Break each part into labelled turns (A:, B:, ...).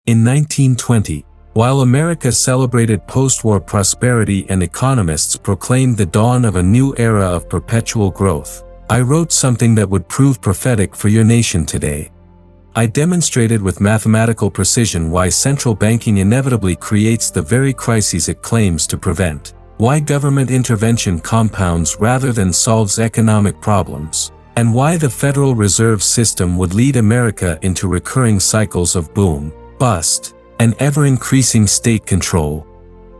A: In 1920, while America celebrated post-war prosperity and economists proclaimed the dawn of a new era of perpetual growth, I wrote something that would prove prophetic for your nation today. I demonstrated with mathematical precision why central banking inevitably creates the very crises it claims to prevent, why government intervention compounds rather than solves economic problems, and why the Federal Reserve System would lead America into recurring cycles of boom, bust, and ever-increasing state control.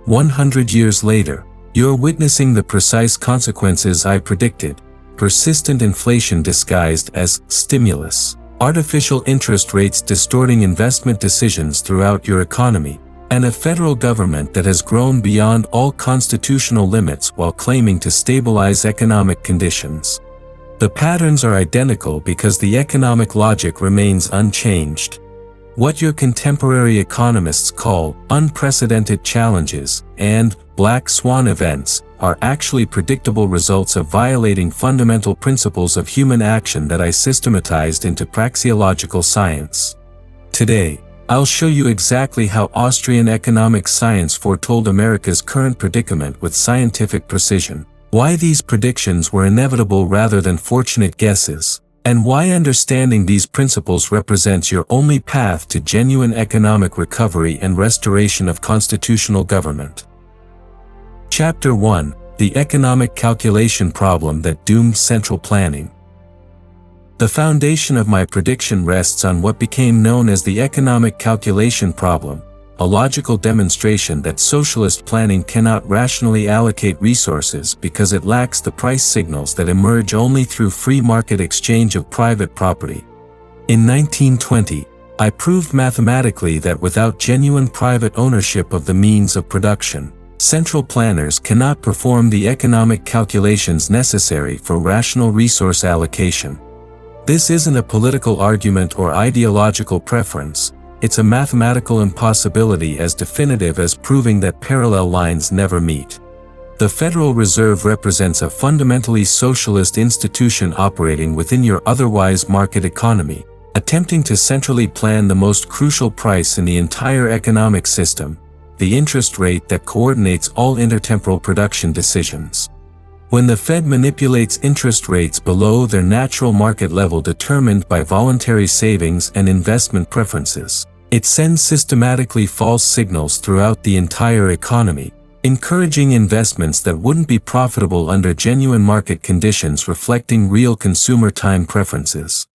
A: 100 years later, you're witnessing the precise consequences I predicted: persistent inflation disguised as stimulus, artificial interest rates distorting investment decisions throughout your economy, and a federal government that has grown beyond all constitutional limits while claiming to stabilize economic conditions. The patterns are identical because the economic logic remains unchanged. What your contemporary economists call unprecedented challenges and black swan events are actually predictable results of violating fundamental principles of human action that I systematized into praxeological science. Today, I'll show you exactly how Austrian economic science foretold America's current predicament with scientific precision, why these predictions were inevitable rather than fortunate guesses, and why understanding these principles represents your only path to genuine economic recovery and restoration of constitutional government. Chapter 1: The Economic Calculation Problem That Doomed Central Planning. The foundation of my prediction rests on what became known as the economic calculation problem, a logical demonstration that socialist planning cannot rationally allocate resources because it lacks the price signals that emerge only through free market exchange of private property. In 1920, I proved mathematically that without genuine private ownership of the means of production, central planners cannot perform the economic calculations necessary for rational resource allocation. This isn't a political argument or ideological preference. It's a mathematical impossibility as definitive as proving that parallel lines never meet. The Federal Reserve represents a fundamentally socialist institution operating within your otherwise market economy, attempting to centrally plan the most crucial price in the entire economic system, the interest rate that coordinates all intertemporal production decisions. When the Fed manipulates interest rates below their natural market level determined by voluntary savings and investment preferences, it sends systematically false signals throughout the entire economy, encouraging investments that wouldn't be profitable under genuine market conditions reflecting real consumer time preferences.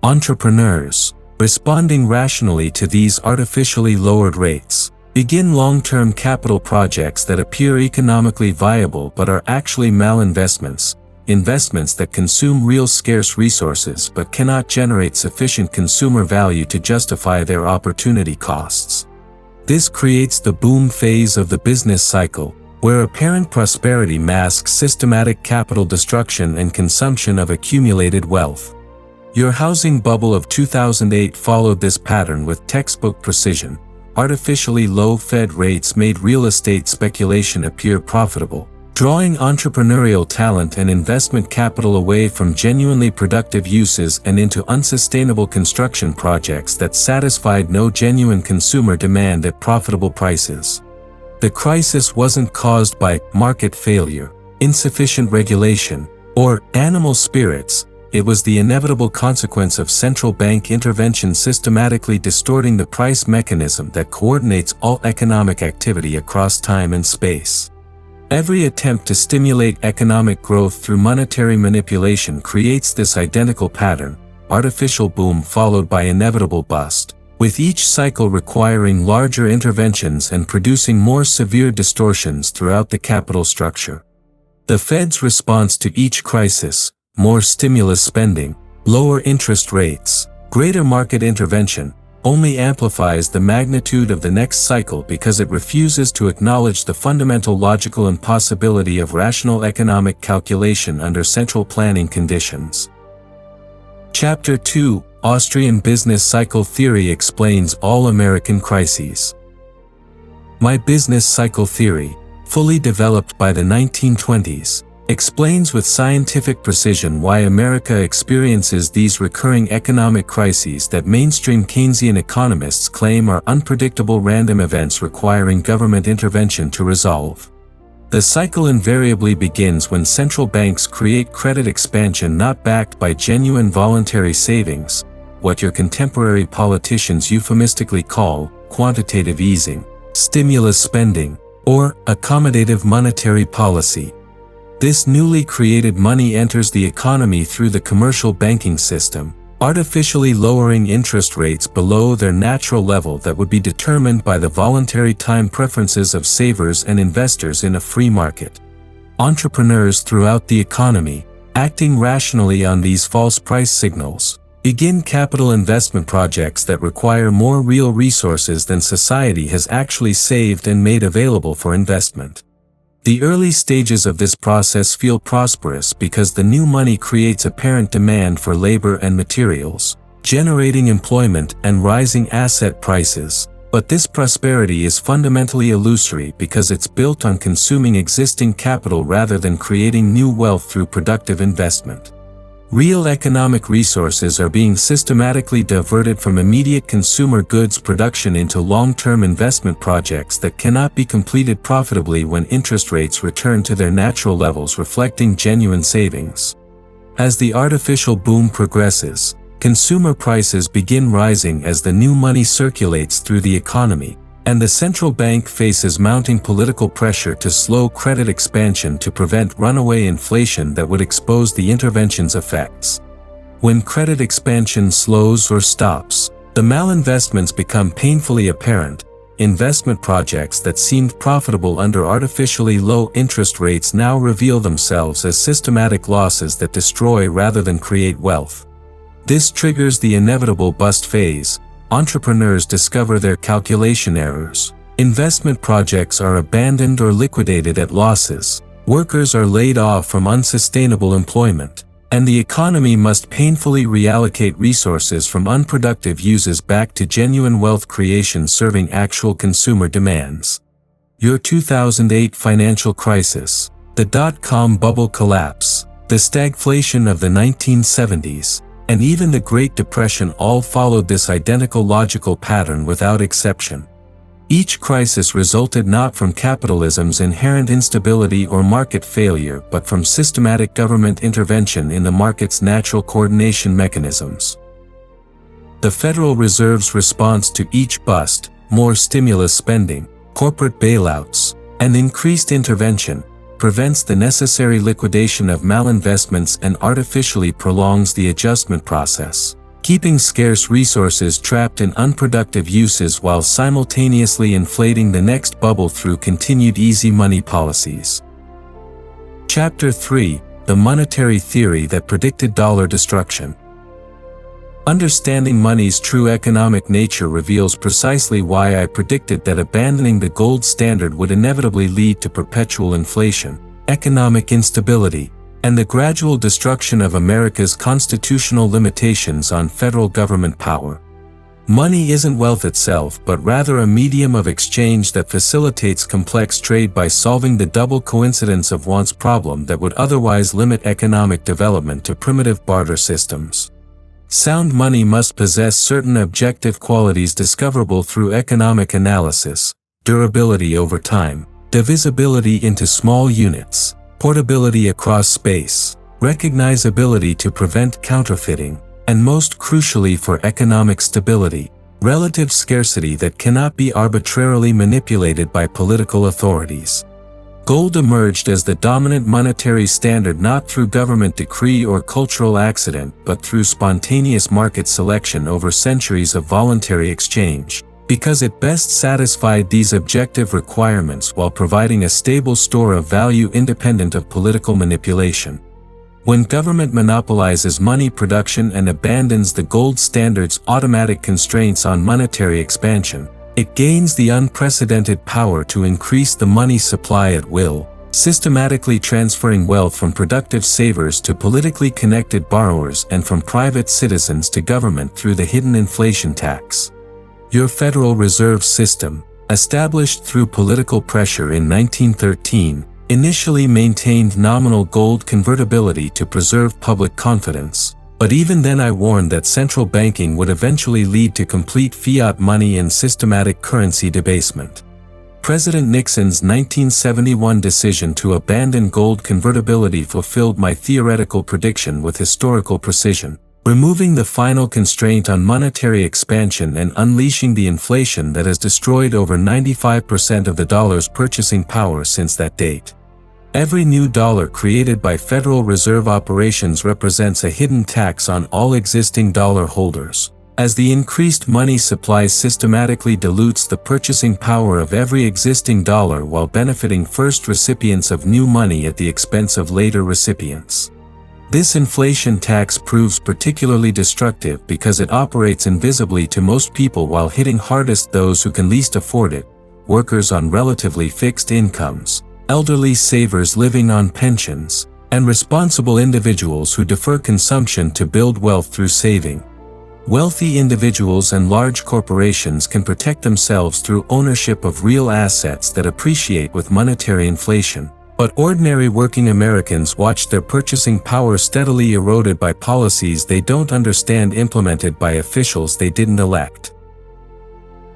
A: Entrepreneurs, responding rationally to these artificially lowered rates, begin long-term capital projects that appear economically viable but are actually malinvestments, investments that consume real scarce resources but cannot generate sufficient consumer value to justify their opportunity costs. This creates the boom phase of the business cycle, where apparent prosperity masks systematic capital destruction and consumption of accumulated wealth. Your housing bubble of 2008 followed this pattern with textbook precision. Artificially low Fed rates made real estate speculation appear profitable, drawing entrepreneurial talent and investment capital away from genuinely productive uses and into unsustainable construction projects that satisfied no genuine consumer demand at profitable prices. The crisis wasn't caused by market failure, insufficient regulation, or animal spirits. It was the inevitable consequence of central bank intervention systematically distorting the price mechanism that coordinates all economic activity across time and space. Every attempt to stimulate economic growth through monetary manipulation creates this identical pattern: artificial boom followed by inevitable bust, with each cycle requiring larger interventions and producing more severe distortions throughout the capital structure. The Fed's response to each crisis: more stimulus spending, lower interest rates, greater market intervention, only amplifies the magnitude of the next cycle because it refuses to acknowledge the fundamental logical impossibility of rational economic calculation under central planning conditions. Chapter 2: Austrian Business Cycle Theory explains all American crises. My business cycle theory, fully developed by the 1920s, explains with scientific precision why America experiences these recurring economic crises that mainstream Keynesian economists claim are unpredictable random events requiring government intervention to resolve. The cycle invariably begins when central banks create credit expansion not backed by genuine voluntary savings, what your contemporary politicians euphemistically call quantitative easing, stimulus spending, or accommodative monetary policy. This newly created money enters the economy through the commercial banking system, artificially lowering interest rates below their natural level that would be determined by the voluntary time preferences of savers and investors in a free market. Entrepreneurs throughout the economy, acting rationally on these false price signals, begin capital investment projects that require more real resources than society has actually saved and made available for investment. The early stages of this process feel prosperous because the new money creates apparent demand for labor and materials, generating employment and rising asset prices. But this prosperity is fundamentally illusory because it's built on consuming existing capital rather than creating new wealth through productive investment. Real economic resources are being systematically diverted from immediate consumer goods production into long-term investment projects that cannot be completed profitably when interest rates return to their natural levels, reflecting genuine savings. As the artificial boom progresses, consumer prices begin rising as the new money circulates through the economy, and the central bank faces mounting political pressure to slow credit expansion to prevent runaway inflation that would expose the intervention's effects. When credit expansion slows or stops, the malinvestments become painfully apparent. Investment projects that seemed profitable under artificially low interest rates now reveal themselves as systematic losses that destroy rather than create wealth. This triggers the inevitable bust phase. Entrepreneurs discover their calculation errors. Investment projects are abandoned or liquidated at losses. Workers are laid off from unsustainable employment. And the economy must painfully reallocate resources from unproductive uses back to genuine wealth creation serving actual consumer demands. Your 2008 financial crisis, the dot-com bubble collapse, the stagflation of the 1970s, and even the Great Depression all followed this identical logical pattern without exception. Each crisis resulted not from capitalism's inherent instability or market failure but from systematic government intervention in the market's natural coordination mechanisms. The Federal Reserve's response to each bust, more stimulus spending, corporate bailouts, and increased intervention, prevents the necessary liquidation of malinvestments and artificially prolongs the adjustment process, keeping scarce resources trapped in unproductive uses while simultaneously inflating the next bubble through continued easy money policies. Chapter 3: The Monetary Theory That Predicted Dollar Destruction. Understanding money's true economic nature reveals precisely why I predicted that abandoning the gold standard would inevitably lead to perpetual inflation, economic instability, and the gradual destruction of America's constitutional limitations on federal government power. Money isn't wealth itself but rather a medium of exchange that facilitates complex trade by solving the double coincidence of wants problem that would otherwise limit economic development to primitive barter systems. Sound money must possess certain objective qualities discoverable through economic analysis: durability over time, divisibility into small units, portability across space, recognizability to prevent counterfeiting, and most crucially for economic stability, relative scarcity that cannot be arbitrarily manipulated by political authorities. Gold emerged as the dominant monetary standard not through government decree or cultural accident but through spontaneous market selection over centuries of voluntary exchange, because it best satisfied these objective requirements while providing a stable store of value independent of political manipulation. When government monopolizes money production and abandons the gold standard's automatic constraints on monetary expansion, it gains the unprecedented power to increase the money supply at will, systematically transferring wealth from productive savers to politically connected borrowers and from private citizens to government through the hidden inflation tax. Your Federal Reserve System, established through political pressure in 1913, initially maintained nominal gold convertibility to preserve public confidence. But even then I warned that central banking would eventually lead to complete fiat money and systematic currency debasement. President Nixon's 1971 decision to abandon gold convertibility fulfilled my theoretical prediction with historical precision, removing the final constraint on monetary expansion and unleashing the inflation that has destroyed over 95% of the dollar's purchasing power since that date. Every new dollar created by Federal Reserve operations represents a hidden tax on all existing dollar holders, as the increased money supply systematically dilutes the purchasing power of every existing dollar while benefiting first recipients of new money at the expense of later recipients. This inflation tax proves particularly destructive because it operates invisibly to most people while hitting hardest those who can least afford it: workers on relatively fixed incomes, elderly savers living on pensions, and responsible individuals who defer consumption to build wealth through saving. Wealthy individuals and large corporations can protect themselves through ownership of real assets that appreciate with monetary inflation. But ordinary working Americans watch their purchasing power steadily eroded by policies they don't understand implemented by officials they didn't elect.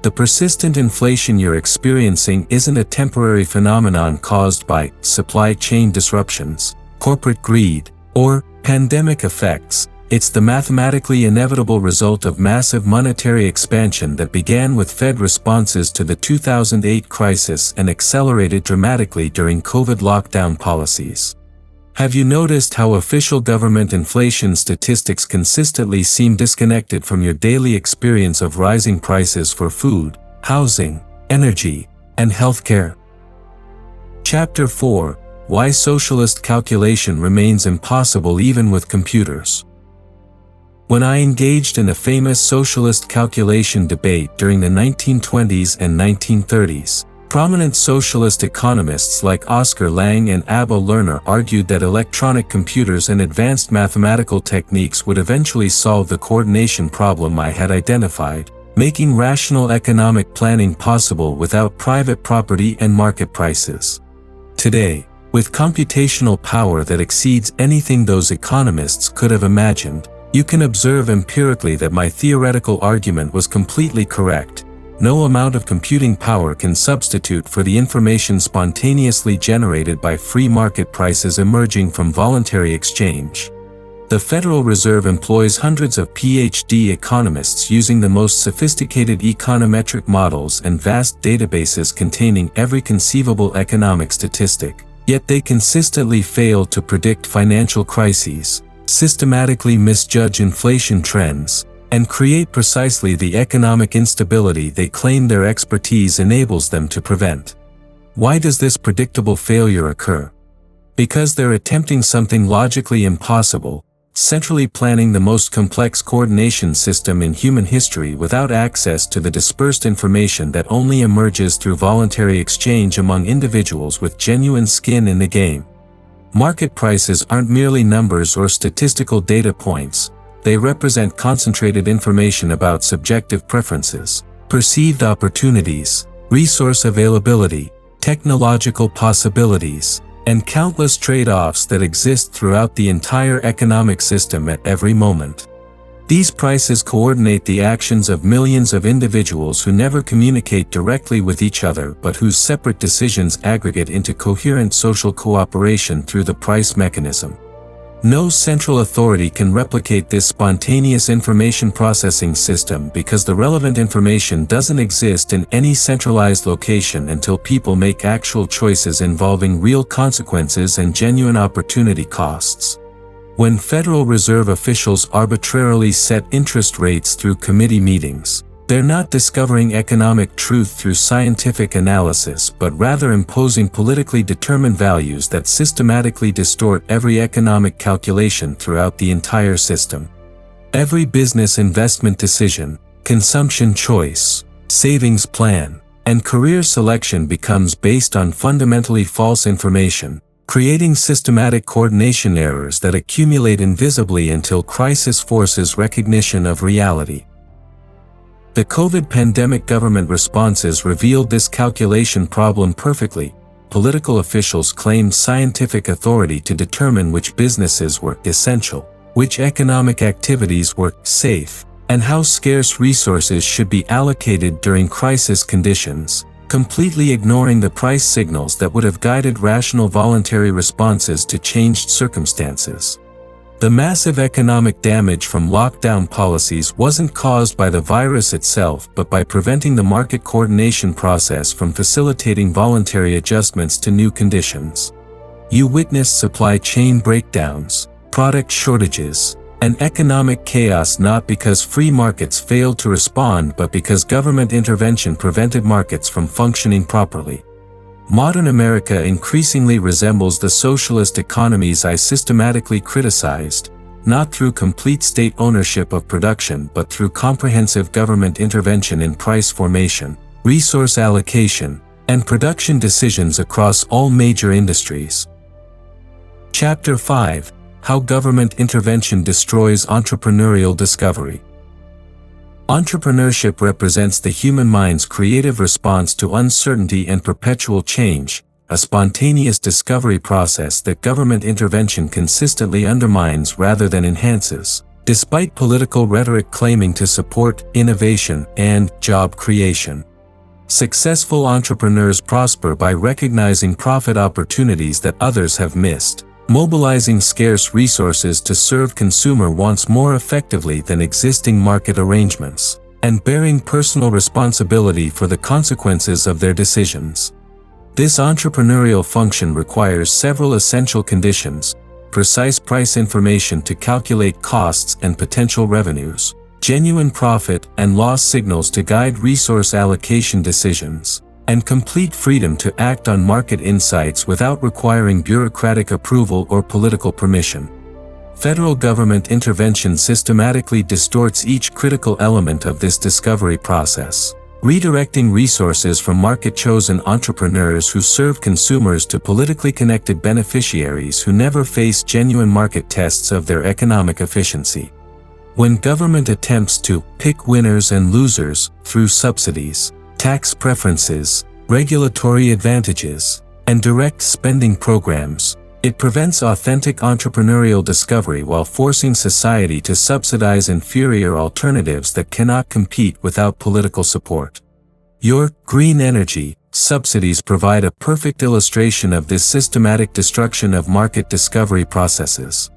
A: The persistent inflation you're experiencing isn't a temporary phenomenon caused by supply chain disruptions, corporate greed, or pandemic effects. It's the mathematically inevitable result of massive monetary expansion that began with Fed responses to the 2008 crisis and accelerated dramatically during COVID lockdown policies. Have you noticed how official government inflation statistics consistently seem disconnected from your daily experience of rising prices for food, housing, energy, and healthcare? Chapter 4: Why Socialist Calculation Remains Impossible Even with Computers. When I engaged in a famous socialist calculation debate during the 1920s and 1930s, prominent socialist economists like Oscar Lange and Abba Lerner argued that electronic computers and advanced mathematical techniques would eventually solve the coordination problem I had identified, making rational economic planning possible without private property and market prices. Today, with computational power that exceeds anything those economists could have imagined, you can observe empirically that my theoretical argument was completely correct. No amount of computing power can substitute for the information spontaneously generated by free market prices emerging from voluntary exchange. The Federal Reserve employs hundreds of PhD economists using the most sophisticated econometric models and vast databases containing every conceivable economic statistic, yet they consistently fail to predict financial crises, systematically misjudge inflation trends, and create precisely the economic instability they claim their expertise enables them to prevent. Why does this predictable failure occur? Because they're attempting something logically impossible, centrally planning the most complex coordination system in human history without access to the dispersed information that only emerges through voluntary exchange among individuals with genuine skin in the game. Market prices aren't merely numbers or statistical data points. They represent concentrated information about subjective preferences, perceived opportunities, resource availability, technological possibilities, and countless trade-offs that exist throughout the entire economic system at every moment. These prices coordinate the actions of millions of individuals who never communicate directly with each other but whose separate decisions aggregate into coherent social cooperation through the price mechanism. No central authority can replicate this spontaneous information processing system because the relevant information doesn't exist in any centralized location until people make actual choices involving real consequences and genuine opportunity costs. When Federal Reserve officials arbitrarily set interest rates through committee meetings, they're not discovering economic truth through scientific analysis but rather imposing politically determined values that systematically distort every economic calculation throughout the entire system. Every business investment decision, consumption choice, savings plan, and career selection becomes based on fundamentally false information, creating systematic coordination errors that accumulate invisibly until crisis forces recognition of reality. The COVID pandemic government responses revealed this calculation problem perfectly. political officials claimed scientific authority to determine which businesses were essential, which economic activities were safe, and how scarce resources should be allocated during crisis conditions, completely ignoring the price signals that would have guided rational voluntary responses to changed circumstances. The massive economic damage from lockdown policies wasn't caused by the virus itself but by preventing the market coordination process from facilitating voluntary adjustments to new conditions. You witnessed supply chain breakdowns, product shortages, and economic chaos not because free markets failed to respond but because government intervention prevented markets from functioning properly. Modern America increasingly resembles the socialist economies I systematically criticized, not through complete state ownership of production but through comprehensive government intervention in price formation, resource allocation, and production decisions across all major industries. Chapter 5: How Government Intervention Destroys Entrepreneurial Discovery. Entrepreneurship represents the human mind's creative response to uncertainty and perpetual change, a spontaneous discovery process that government intervention consistently undermines rather than enhances, despite political rhetoric claiming to support innovation and job creation. Successful entrepreneurs prosper by recognizing profit opportunities that others have missed, mobilizing scarce resources to serve consumer wants more effectively than existing market arrangements, and bearing personal responsibility for the consequences of their decisions. This entrepreneurial function requires several essential conditions: precise price information to calculate costs and potential revenues, genuine profit and loss signals to guide resource allocation decisions, and complete freedom to act on market insights without requiring bureaucratic approval or political permission. Federal government intervention systematically distorts each critical element of this discovery process, redirecting resources from market-chosen entrepreneurs who serve consumers to politically connected beneficiaries who never face genuine market tests of their economic efficiency. When government attempts to pick winners and losers through subsidies, tax preferences, regulatory advantages, and direct spending programs, it prevents authentic entrepreneurial discovery while forcing society to subsidize inferior alternatives that cannot compete without political support. Your green energy subsidies provide a perfect illustration of this systematic destruction of market discovery processes.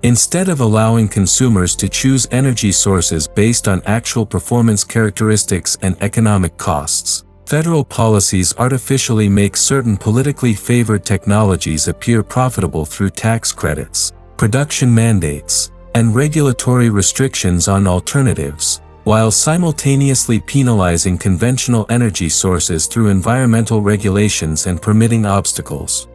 A: Instead of allowing consumers to choose energy sources based on actual performance characteristics and economic costs, federal policies artificially make certain politically favored technologies appear profitable through tax credits, production mandates, and regulatory restrictions on alternatives, while simultaneously penalizing conventional energy sources through environmental regulations and permitting obstacles.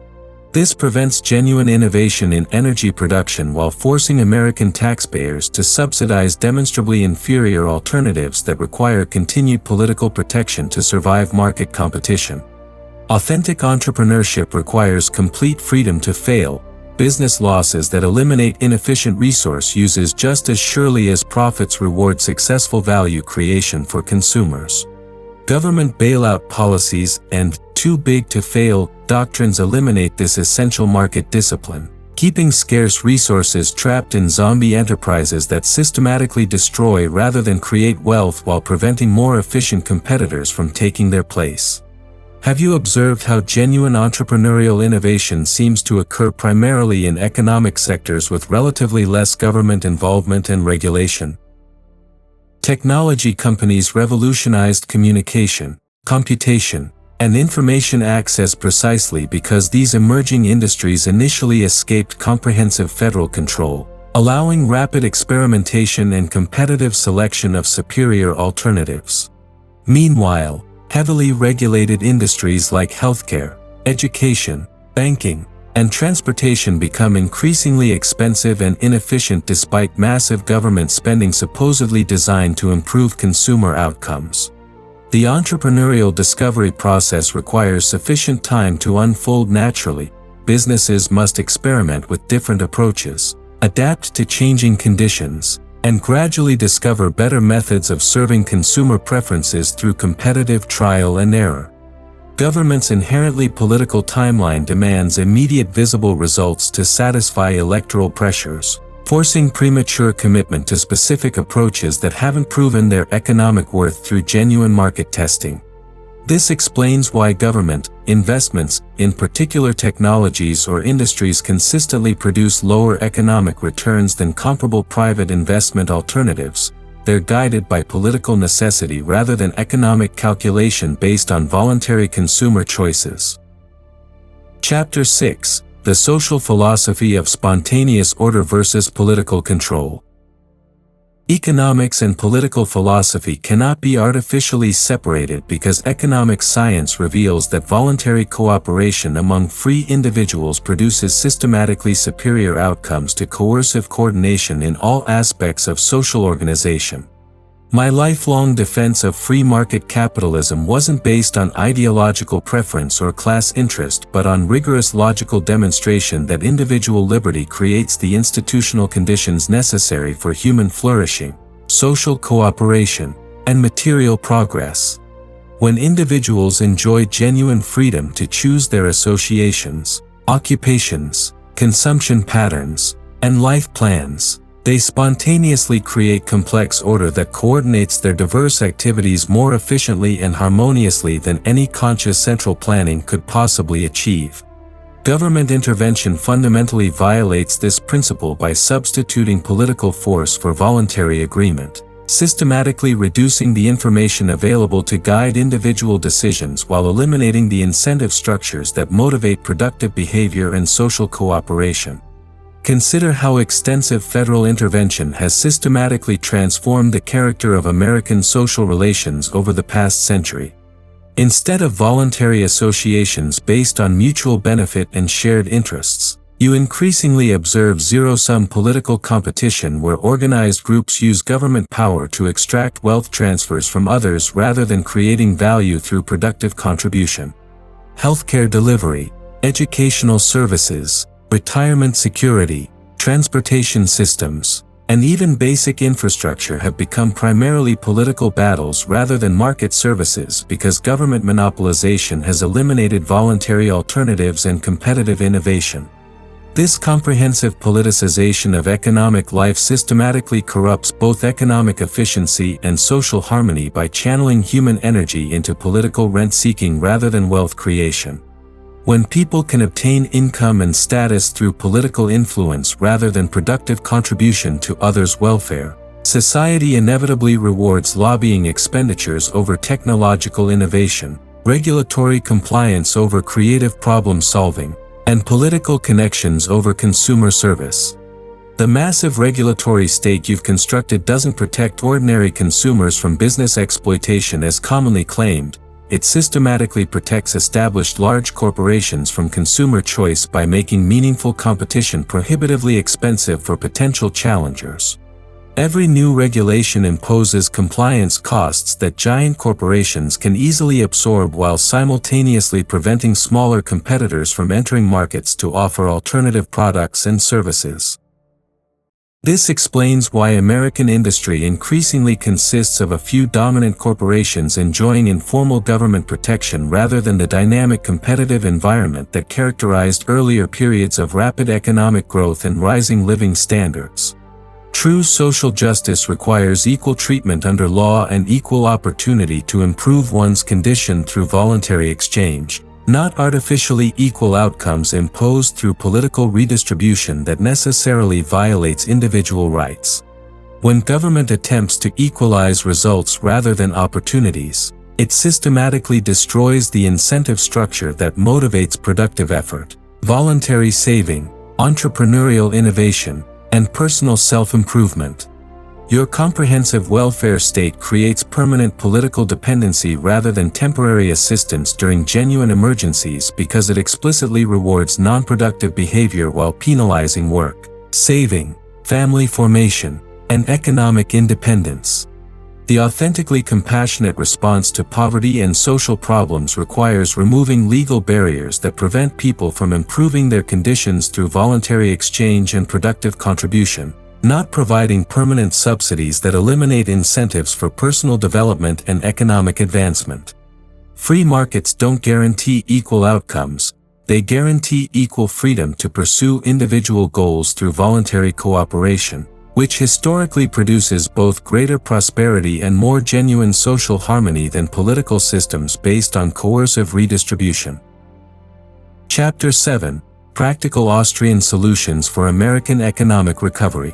A: This prevents genuine innovation in energy production while forcing American taxpayers to subsidize demonstrably inferior alternatives that require continued political protection to survive market competition. Authentic entrepreneurship requires complete freedom to fail, business losses that eliminate inefficient resource uses just as surely as profits reward successful value creation for consumers. Government bailout policies and too big to fail doctrines eliminate this essential market discipline, keeping scarce resources trapped in zombie enterprises that systematically destroy rather than create wealth while preventing more efficient competitors from taking their place. Have you observed how genuine entrepreneurial innovation seems to occur primarily in economic sectors with relatively less government involvement and regulation? Technology companies revolutionized communication, computation, and information access precisely because these emerging industries initially escaped comprehensive federal control, allowing rapid experimentation and competitive selection of superior alternatives. Meanwhile, heavily regulated industries like healthcare, education, banking, and transportation become increasingly expensive and inefficient despite massive government spending supposedly designed to improve consumer outcomes. The entrepreneurial discovery process requires sufficient time to unfold naturally. Businesses must experiment with different approaches, adapt to changing conditions, and gradually discover better methods of serving consumer preferences through competitive trial and error. Government's inherently political timeline demands immediate visible results to satisfy electoral pressures, forcing premature commitment to specific approaches that haven't proven their economic worth through genuine market testing. This explains why government investments in particular technologies or industries consistently produce lower economic returns than comparable private investment alternatives. They're guided by political necessity rather than economic calculation based on voluntary consumer choices. Chapter 6: The Social Philosophy of Spontaneous Order versus Political Control. Economics and political philosophy cannot be artificially separated because economic science reveals that voluntary cooperation among free individuals produces systematically superior outcomes to coercive coordination in all aspects of social organization. My lifelong defense of free market capitalism wasn't based on ideological preference or class interest but on rigorous logical demonstration that individual liberty creates the institutional conditions necessary for human flourishing, social cooperation, and material progress. When individuals enjoy genuine freedom to choose their associations, occupations, consumption patterns, and life plans, they spontaneously create complex order that coordinates their diverse activities more efficiently and harmoniously than any conscious central planning could possibly achieve. Government intervention fundamentally violates this principle by substituting political force for voluntary agreement, systematically reducing the information available to guide individual decisions while eliminating the incentive structures that motivate productive behavior and social cooperation. Consider how extensive federal intervention has systematically transformed the character of American social relations over the past century. Instead of voluntary associations based on mutual benefit and shared interests, you increasingly observe zero-sum political competition where organized groups use government power to extract wealth transfers from others rather than creating value through productive contribution. Healthcare delivery, educational services, retirement security, transportation systems, and even basic infrastructure have become primarily political battles rather than market services because government monopolization has eliminated voluntary alternatives and competitive innovation. This comprehensive politicization of economic life systematically corrupts both economic efficiency and social harmony by channeling human energy into political rent-seeking rather than wealth creation. When people can obtain income and status through political influence rather than productive contribution to others' welfare, society inevitably rewards lobbying expenditures over technological innovation, regulatory compliance over creative problem-solving, and political connections over consumer service. The massive regulatory state you've constructed doesn't protect ordinary consumers from business exploitation as commonly claimed. It systematically protects established large corporations from consumer choice by making meaningful competition prohibitively expensive for potential challengers. Every new regulation imposes compliance costs that giant corporations can easily absorb while simultaneously preventing smaller competitors from entering markets to offer alternative products and services. This explains why American industry increasingly consists of a few dominant corporations enjoying informal government protection rather than the dynamic competitive environment that characterized earlier periods of rapid economic growth and rising living standards. True social justice requires equal treatment under law and equal opportunity to improve one's condition through voluntary exchange, not artificially equal outcomes imposed through political redistribution that necessarily violates individual rights. When government attempts to equalize results rather than opportunities, it systematically destroys the incentive structure that motivates productive effort, voluntary saving, entrepreneurial innovation, and personal self-improvement. Your comprehensive welfare state creates permanent political dependency rather than temporary assistance during genuine emergencies because it explicitly rewards non-productive behavior while penalizing work, saving, family formation, and economic independence. The authentically compassionate response to poverty and social problems requires removing legal barriers that prevent people from improving their conditions through voluntary exchange and productive contribution, not providing permanent subsidies that eliminate incentives for personal development and economic advancement. Free markets don't guarantee equal outcomes, they guarantee equal freedom to pursue individual goals through voluntary cooperation, which historically produces both greater prosperity and more genuine social harmony than political systems based on coercive redistribution. Chapter 7: Practical Austrian Solutions for American Economic Recovery.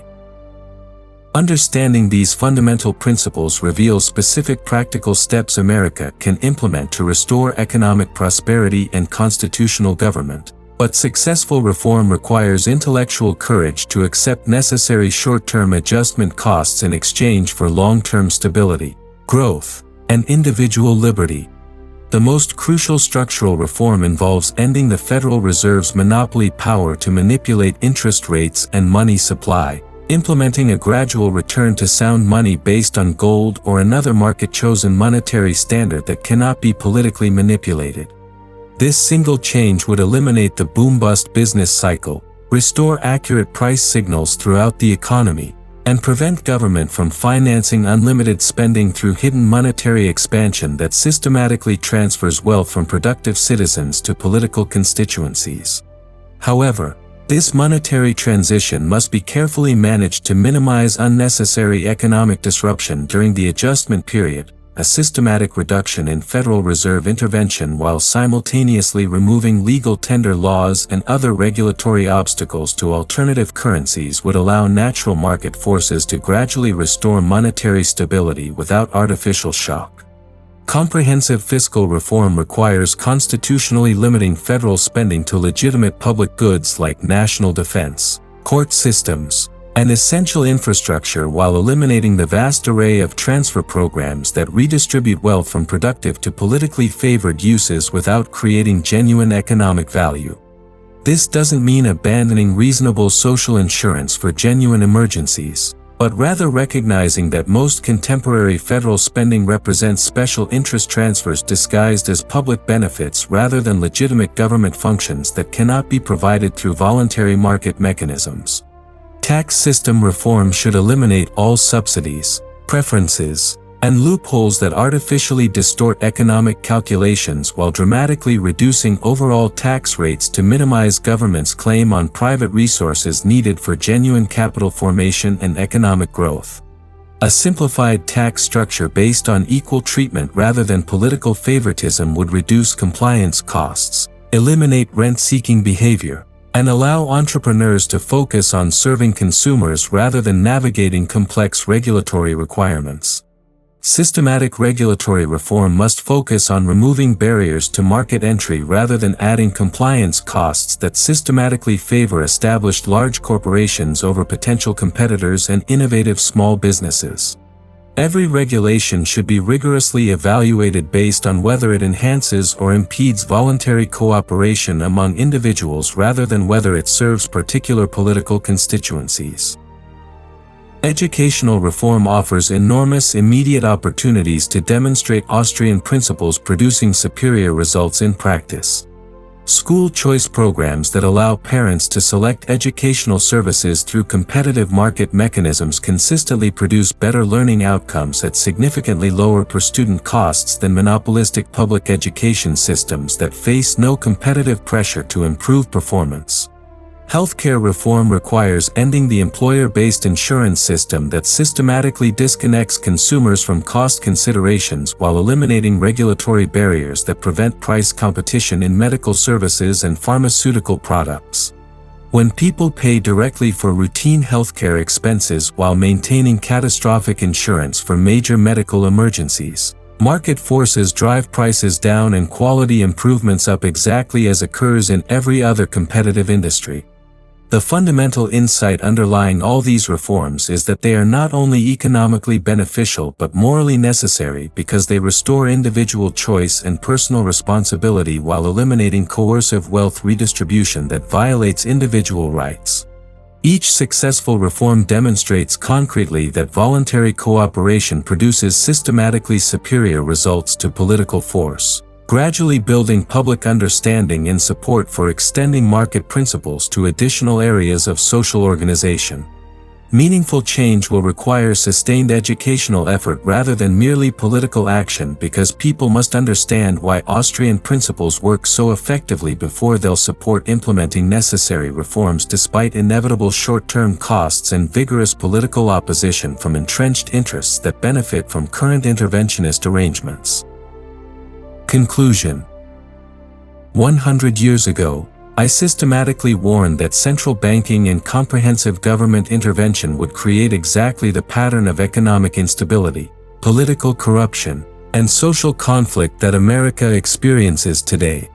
A: Understanding these fundamental principles reveals specific practical steps America can implement to restore economic prosperity and constitutional government. But successful reform requires intellectual courage to accept necessary short-term adjustment costs in exchange for long-term stability, growth, and individual liberty. The most crucial structural reform involves ending the Federal Reserve's monopoly power to manipulate interest rates and money supply, implementing a gradual return to sound money based on gold or another market-chosen monetary standard that cannot be politically manipulated. This single change would eliminate the boom-bust business cycle, restore accurate price signals throughout the economy, and prevent government from financing unlimited spending through hidden monetary expansion that systematically transfers wealth from productive citizens to political constituencies. However, this monetary transition must be carefully managed to minimize unnecessary economic disruption during the adjustment period, a systematic reduction in Federal Reserve intervention while simultaneously removing legal tender laws and other regulatory obstacles to alternative currencies would allow natural market forces to gradually restore monetary stability without artificial shock. Comprehensive fiscal reform requires constitutionally limiting federal spending to legitimate public goods like national defense, court systems, and essential infrastructure while eliminating the vast array of transfer programs that redistribute wealth from productive to politically favored uses without creating genuine economic value. This doesn't mean abandoning reasonable social insurance for genuine emergencies, but rather recognizing that most contemporary federal spending represents special interest transfers disguised as public benefits rather than legitimate government functions that cannot be provided through voluntary market mechanisms. Tax system reform should eliminate all subsidies, preferences, and loopholes that artificially distort economic calculations while dramatically reducing overall tax rates to minimize government's claim on private resources needed for genuine capital formation and economic growth. A simplified tax structure based on equal treatment rather than political favoritism would reduce compliance costs, eliminate rent-seeking behavior, and allow entrepreneurs to focus on serving consumers rather than navigating complex regulatory requirements. Systematic regulatory reform must focus on removing barriers to market entry rather than adding compliance costs that systematically favor established large corporations over potential competitors and innovative small businesses. Every regulation should be rigorously evaluated based on whether it enhances or impedes voluntary cooperation among individuals rather than whether it serves particular political constituencies. Educational reform offers enormous immediate opportunities to demonstrate Austrian principles, producing superior results in practice. School choice programs that allow parents to select educational services through competitive market mechanisms consistently produce better learning outcomes at significantly lower per-student costs than monopolistic public education systems that face no competitive pressure to improve performance. Healthcare reform requires ending the employer-based insurance system that systematically disconnects consumers from cost considerations while eliminating regulatory barriers that prevent price competition in medical services and pharmaceutical products. When people pay directly for routine healthcare expenses while maintaining catastrophic insurance for major medical emergencies, market forces drive prices down and quality improvements up exactly as occurs in every other competitive industry. The fundamental insight underlying all these reforms is that they are not only economically beneficial but morally necessary because they restore individual choice and personal responsibility while eliminating coercive wealth redistribution that violates individual rights. Each successful reform demonstrates concretely that voluntary cooperation produces systematically superior results to political force, gradually building public understanding and support for extending market principles to additional areas of social organization. Meaningful change will require sustained educational effort rather than merely political action, because people must understand why Austrian principles work so effectively before they'll support implementing necessary reforms despite inevitable short-term costs and vigorous political opposition from entrenched interests that benefit from current interventionist arrangements. Conclusion. 100 years ago, I systematically warned that central banking and comprehensive government intervention would create exactly the pattern of economic instability, political corruption, and social conflict that America experiences today.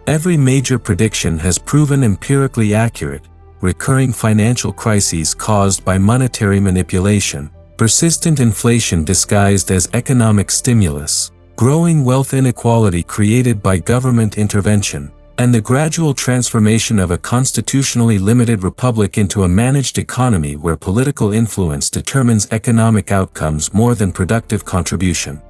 A: Every major prediction has proven empirically accurate: recurring financial crises caused by monetary manipulation, persistent inflation disguised as economic stimulus, growing wealth inequality created by government intervention, and the gradual transformation of a constitutionally limited republic into a managed economy where political influence determines economic outcomes more than productive contribution.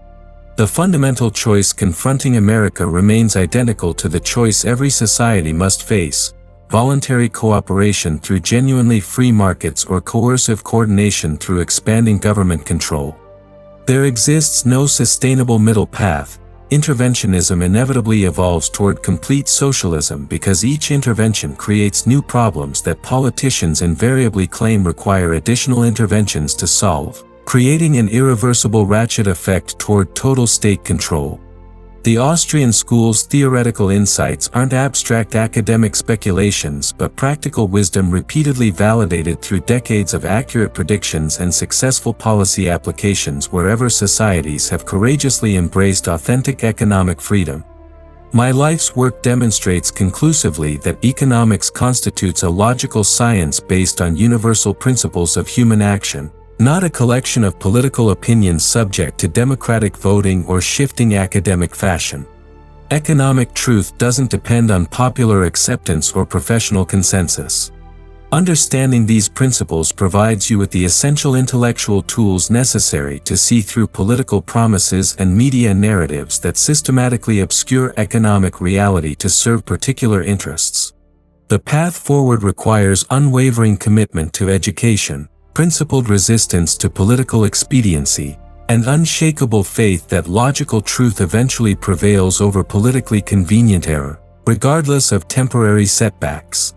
A: The fundamental choice confronting America remains identical to the choice every society must face: voluntary cooperation through genuinely free markets or coercive coordination through expanding government control. There exists no sustainable middle path. Interventionism inevitably evolves toward complete socialism because each intervention creates new problems that politicians invariably claim require additional interventions to solve, creating an irreversible ratchet effect toward total state control. The Austrian school's theoretical insights aren't abstract academic speculations but practical wisdom repeatedly validated through decades of accurate predictions and successful policy applications wherever societies have courageously embraced authentic economic freedom. My life's work demonstrates conclusively that economics constitutes a logical science based on universal principles of human action, not a collection of political opinions subject to democratic voting or shifting academic fashion. Economic truth doesn't depend on popular acceptance or professional consensus. Understanding these principles provides you with the essential intellectual tools necessary to see through political promises and media narratives that systematically obscure economic reality to serve particular interests. The path forward requires unwavering commitment to education, principled resistance to political expediency, and unshakable faith that logical truth eventually prevails over politically convenient error, regardless of temporary setbacks.